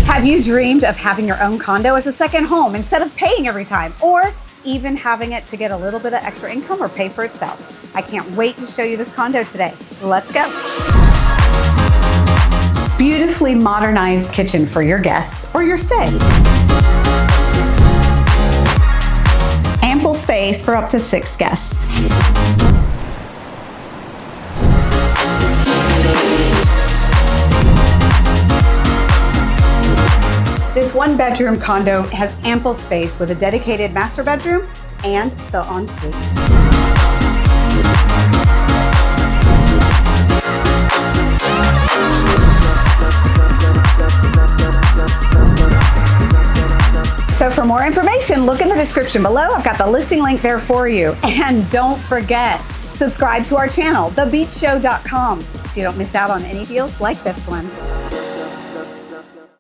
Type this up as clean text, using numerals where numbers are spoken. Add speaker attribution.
Speaker 1: Have you dreamed of having your own condo as a second home instead of paying every time, or even having it to get a little bit of extra income or pay for itself? I can't wait to show you this condo today. Let's go. Beautifully modernized kitchen for your guests or your stay. Ample space for up to 6 guests. This 1-bedroom condo has ample space with a dedicated master bedroom and the ensuite. So for more information, look in the description below. I've got the listing link there for you. And don't forget, subscribe to our channel, thebeachshow.com, so you don't miss out on any deals like this one.